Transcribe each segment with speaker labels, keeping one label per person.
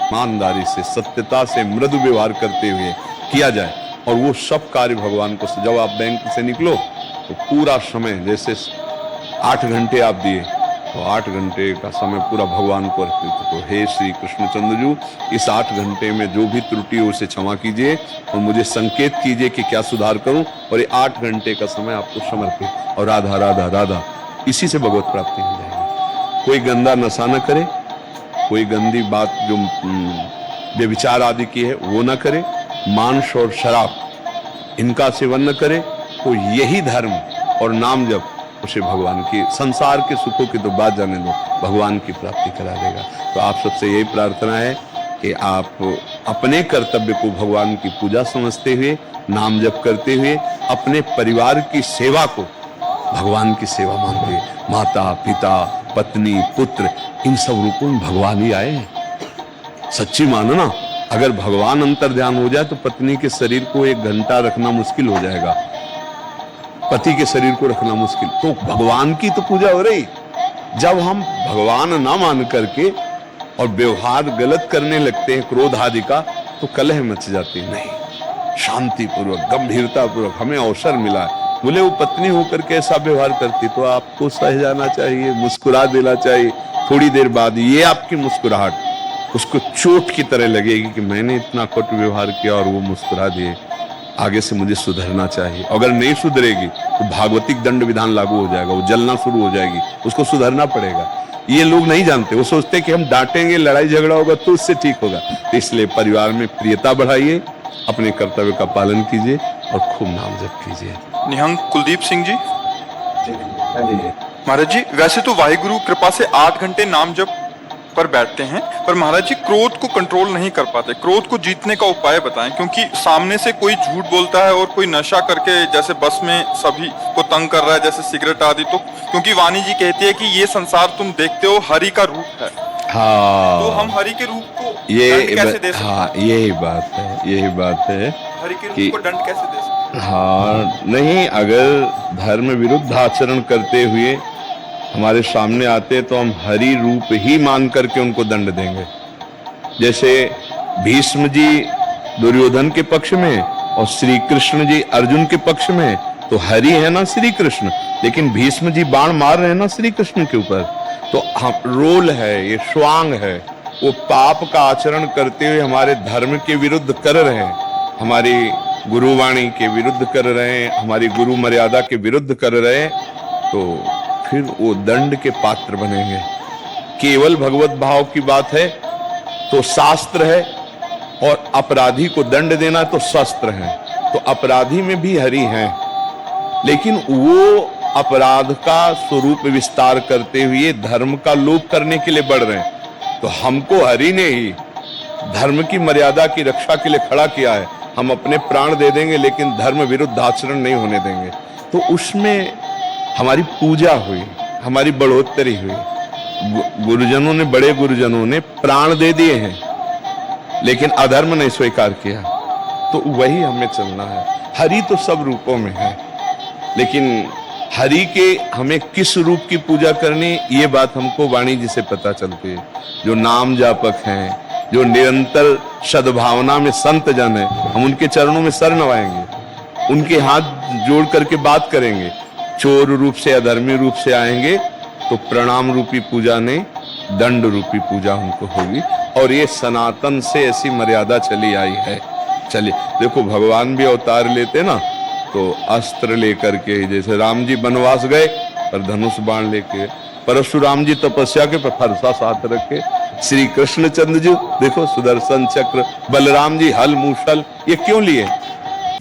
Speaker 1: ईमानदारी से, सत्यता से, मृदु व्यवहार करते हुए किया जाए, और वो सब कार्य भगवान को, जब आप बैंक से निकलो तो पूरा समय, जैसे 8 घंटे आप दिए तो 8 घंटे का समय पूरा भगवान को अर्पित। तो हे श्री कृष्णचंद्र जी, इस 8 घंटे में जो भी त्रुटि हो उसे क्षमा कीजिए और मुझे संकेत कीजिए कि क्या सुधार करूं, और ये 8 घंटे का समय आपको समर्पित। और राधा राधा राधा, इसी से भगवत प्राप्ति हो जाएगी। कोई गंदा नशा न करे, कोई गंदी बात जो व्यभिचार आदि की है वो न करे, मांस और शराब इनका सेवन न करे, तो यही धर्म और नाम जप उसे भगवान की, संसार के सुखों की तो बात जाने दो, भगवान की प्राप्ति करा देगा। तो आप सबसे यही प्रार्थना है कि आप अपने कर्तव्य को भगवान की पूजा समझते हुए, नाम जप करते हुए, अपने परिवार की सेवा को भगवान की सेवा मानते हुए, माता पिता पत्नी पुत्र इन सब रूपों में भगवान ही आए हैं। सच्ची मानो ना, अगर भगवान अंतर ध्यान हो जाए तो पत्नी के शरीर को 1 घंटा रखना मुश्किल हो जाएगा, पति के शरीर को रखना मुश्किल। तो भगवान की तो पूजा हो रही। जब हम भगवान ना मान करके और व्यवहार गलत करने लगते हैं, क्रोध आदि का, तो कलह मच जाती। नहीं, शांति पूर्वक, गंभीरता पूर्वक हमें अवसर मिला है। बोले वो पत्नी होकर के ऐसा व्यवहार करती तो आपको सह जाना चाहिए, मुस्कुरा देना चाहिए। थोड़ी देर बाद ये आपकी मुस्कुराहट उसको चोट की तरह लगेगी कि मैंने इतना कट व्यवहार किया और वो मुस्कुरा दिए, आगे से मुझे सुधरना चाहिए। अगर नहीं सुधरेगी तो भागवतिक दंड विधान लागू हो जाएगा, वो जलना शुरू हो जाएगी, उसको सुधरना पड़ेगा। ये लोग नहीं जानते, वो सोचते कि हम डांटेंगे, लड़ाई झगड़ा होगा तो उससे ठीक होगा। तो इसलिए परिवार में प्रियता बढ़ाइए, अपने कर्तव्य का पालन कीजिए और खूब नाम जप कीजिए।
Speaker 2: निहंग कुलदीप सिंह जी। महाराज जी, वैसे तो वाहिगुरु कृपा से 8 घंटे नाम जप पर बैठते हैं, पर महाराज जी क्रोध को कंट्रोल नहीं कर पाते। क्रोध को जीतने का उपाय बताएं, क्योंकि सामने से कोई झूठ बोलता है और कोई नशा करके जैसे बस में सभी को तंग कर रहा है, जैसे सिगरेट आदि, तो क्योंकि वाणी जी कहती है कि ये संसार तुम देखते हो हरि का रूप है।
Speaker 1: हाँ,
Speaker 2: तो हम हरि के रूप को
Speaker 1: ये
Speaker 2: दंड कैसे दे सकते हैं?
Speaker 1: हाँ, यही बात है, यही बात है।
Speaker 2: हरि के रूप को दंड कैसे दे सकते हैं?
Speaker 1: हाँ, नहीं, अगर धर्म विरुद्ध आचरण करते हुए हमारे सामने आते तो हम हरि रूप ही मान करके उनको दंड देंगे। जैसे भीष्म जी दुर्योधन के पक्ष में और श्री कृष्ण जी अर्जुन के पक्ष में, तो हरि है ना श्री कृष्ण, लेकिन भीष्म जी बाण मार रहे हैं ना श्री कृष्ण के ऊपर। तो हम रोल है, ये स्वांग है, वो पाप का आचरण करते हुए हमारे धर्म के विरुद्ध कर रहे हैं, हमारी गुरुवाणी के विरुद्ध कर रहे हैं, हमारी गुरु मर्यादा के विरुद्ध कर रहे हैं, तो फिर वो दंड के पात्र बनेंगे। केवल भगवत भाव की बात है तो शास्त्र है, और अपराधी को दंड देना तो शस्त्र है। तो अपराधी में भी हरि हैं, लेकिन वो अपराध का स्वरूप विस्तार करते हुए धर्म का लोप करने के लिए बढ़ रहे हैं। तो हमको हरि ने ही धर्म की मर्यादा की रक्षा के लिए खड़ा किया है। हम अपने प्राण दे देंगे लेकिन धर्म विरुद्ध आचरण नहीं होने देंगे। तो उसमें हमारी पूजा हुई, हमारी बढ़ोतरी हुई। गुरुजनों ने, बड़े गुरुजनों ने प्राण दे दिए हैं लेकिन अधर्म नहीं स्वीकार किया। तो वही हमें चलना है। हरि तो सब रूपों में है, लेकिन हरि के हमें किस रूप की पूजा करनी, ये बात हमको वाणी जी से पता चलती है। जो नाम जापक हैं, जो निरंतर सद्भावना में संत जन है, हम उनके चरणों में सर नवाएंगे, उनके हाथ जोड़ करके बात करेंगे। चोर रूप से, अधर्मी रूप से आएंगे तो प्रणाम रूपी पूजा नहीं, दंड रूपी पूजा उनको होगी। और ये सनातन से ऐसी मर्यादा चली आई है। चलिए देखो, भगवान भी अवतार लेते ना तो अस्त्र लेकर के, जैसे राम जी वनवास गए पर धनुष बाण लेके, परशुराम जी तपस्या के पर फरसा साथ रखे, श्री कृष्णचंद्र जी देखो सुदर्शन चक्र, बलराम जी हल मूसल, ये क्यों लिए?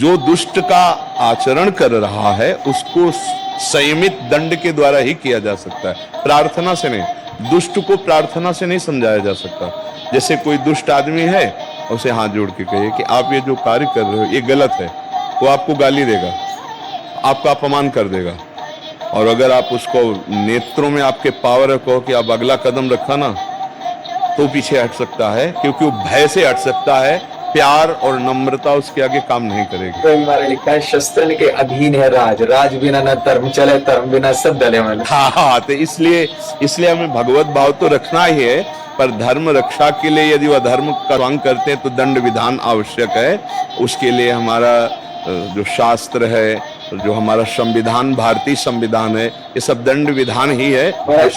Speaker 1: जो दुष्ट का आचरण कर रहा है उसको संयमित दंड के द्वारा ही किया जा सकता है, प्रार्थना से नहीं। दुष्ट को प्रार्थना से नहीं समझाया जा सकता। जैसे कोई दुष्ट आदमी है, उसे हाथ जोड़ के कहिए कि आप ये जो कार्य कर रहे हो ये गलत है, वो आपको गाली देगा, आपका अपमान कर देगा। और अगर आप उसको नेत्रों में आपके पावर है, कहो कि आप अगला कदम रखा ना, तो पीछे हट सकता है, क्योंकि वो भय से हट सकता है। प्यार और नम्रता उसके आगे काम नहीं करेगी।
Speaker 3: तो हमारा लिखा है, शस्त्र के अधीन है राज, राज बिना न धर्म चले, धर्म बिना सब डले वाले।
Speaker 1: हाँ, तो इसलिए हमें भगवत भाव तो रखना ही है, पर धर्म रक्षा के लिए यदि वह धर्म का भंग करते हैं तो दंड विधान आवश्यक है। उसके लिए हमारा जो शास्त्र है, जो हमारा संविधान, भारतीय संविधान है, ये सब दंड विधान ही है।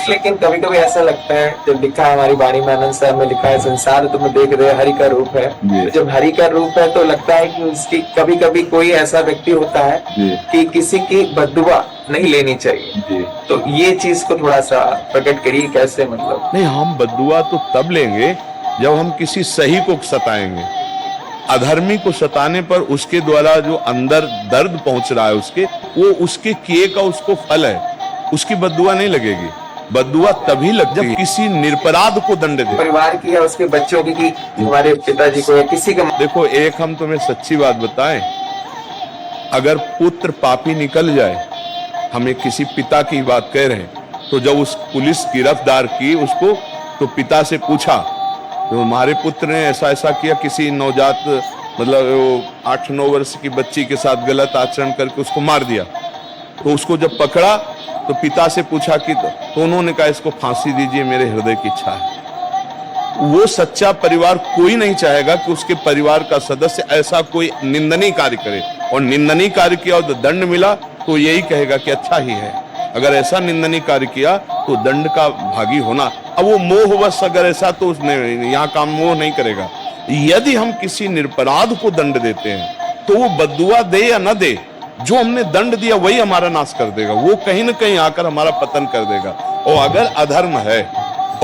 Speaker 3: लेकिन कभी कभी ऐसा लगता है, जब लिखा है हमारी वाणी में, आनंद साहब में लिखा है, संसार तुम देख रहे हरि का रूप है। तो जब हरि का रूप है तो लगता है कि उसकी कभी कभी कोई ऐसा व्यक्ति होता है कि किसी की बद्दुआ नहीं लेनी चाहिए। तो ये चीज को थोड़ा सा प्रकट करिए, कैसे मतलब?
Speaker 1: नहीं, हम बद्दुआ तो तब लेंगे जब हम किसी सही को सताएंगे। अधर्मी को सताने पर उसके द्वारा जो अंदर दर्द पहुंच रहा है उसके, वो उसके किए का उसको फल है, उसकी बद्दुआ नहीं लगेगी। बद्दुआ तभी लगती है जब किसी निरपराध को दंड दे,
Speaker 3: परिवार की या उसके बच्चों की, कि हमारे पिताजी को या किसी का।
Speaker 1: देखो, एक हम तुम्हें सच्ची बात बताएं, अगर पुत्र पापी निकल जाए, हम एक किसी पिता की बात कह रहे हैं, तो जब उस पुलिस गिरफ्तार की उसको, तो पिता से पूछा तो हमारे पुत्र ने ऐसा ऐसा किया, किसी नवजात मतलब वो 8-9 वर्ष की बच्ची के साथ गलत आचरण करके उसको मार दिया। तो उसको जब पकड़ा तो पिता से पूछा कि, तो उन्होंने कहा इसको फांसी दीजिए, मेरे हृदय की इच्छा है। वो सच्चा परिवार कोई नहीं चाहेगा कि उसके परिवार का सदस्य ऐसा कोई निंदनीय कार्य करे, और निंदनीय कार्य किया और दंड मिला तो यही कहेगा कि अच्छा ही है। अगर ऐसा निंदनीय कार्य किया तो दंड का भागी होना। अब वो मोहवश अगर ऐसा, तो उसने यहाँ काम मोह नहीं करेगा। यदि हम किसी निरपराध को दंड देते हैं तो वो बद्दुआ दे या न दे, जो हमने दंड दिया वही हमारा नाश कर देगा, वो कहीं न कहीं आकर हमारा पतन कर देगा। और अगर अधर्म है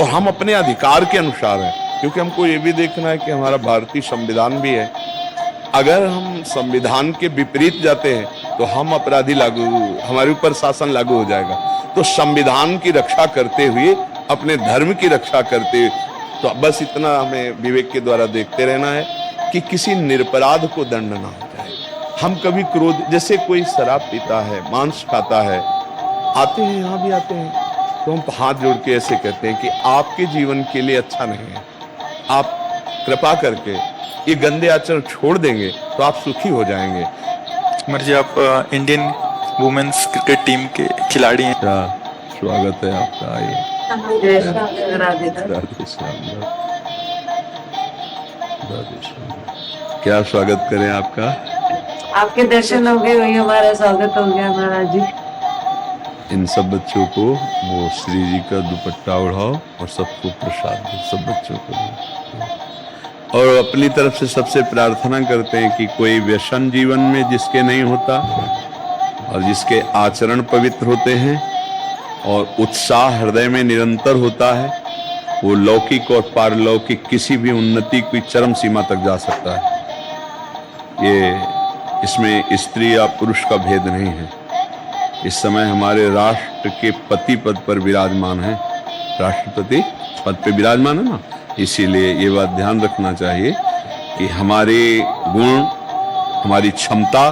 Speaker 1: और हम अपने अधिकार के अनुसार हैं, क्योंकि हमको ये भी देखना है कि हमारा भारतीय संविधान भी है, अगर हम संविधान के विपरीत जाते हैं तो हम अपराधी हमारे ऊपर शासन लागू हो जाएगा। तो संविधान की रक्षा करते हुए, अपने धर्म की रक्षा करते हुए, तो बस इतना हमें विवेक के द्वारा देखते रहना है कि किसी निरपराध को दंड ना हो जाए। हम कभी क्रोध, जैसे कोई शराब पीता है, मांस खाता है, आते हैं यहाँ भी आते हैं, तो हम हाथ जोड़ के ऐसे कहते हैं कि आपके जीवन के लिए अच्छा नहीं है, आप कृपा करके ये गंदे आचरण छोड़ देंगे तो आप सुखी हो जाएंगे।
Speaker 2: कुमार जी, आप इंडियन वुमेन्स क्रिकेट टीम के खिलाड़ी हैं।
Speaker 1: स्वागत है आपका। आइए। राधे श्याम। क्या स्वागत करें आपका?
Speaker 4: आपके दर्शन हो गए, वही हमारा स्वागत हो गया महाराज जी।
Speaker 1: इन सब बच्चों को वो श्री जी का दुपट्टा ओढ़ाओ और सबको प्रसाद दो, सब बच्चों को। और अपनी तरफ से सबसे प्रार्थना करते हैं कि कोई व्यसन जीवन में जिसके नहीं होता, और जिसके आचरण पवित्र होते हैं और उत्साह हृदय में निरंतर होता है, वो लौकिक और पारलौकिक किसी भी उन्नति की चरम सीमा तक जा सकता है। ये इसमें स्त्री या पुरुष का भेद नहीं है। इस समय हमारे राष्ट्र के पति पद पर विराजमान है, राष्ट्रपति पद पे विराजमान है ना, इसीलिए ये बात ध्यान रखना चाहिए कि हमारे गुण, हमारी क्षमता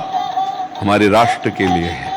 Speaker 1: हमारे राष्ट्र के लिए है।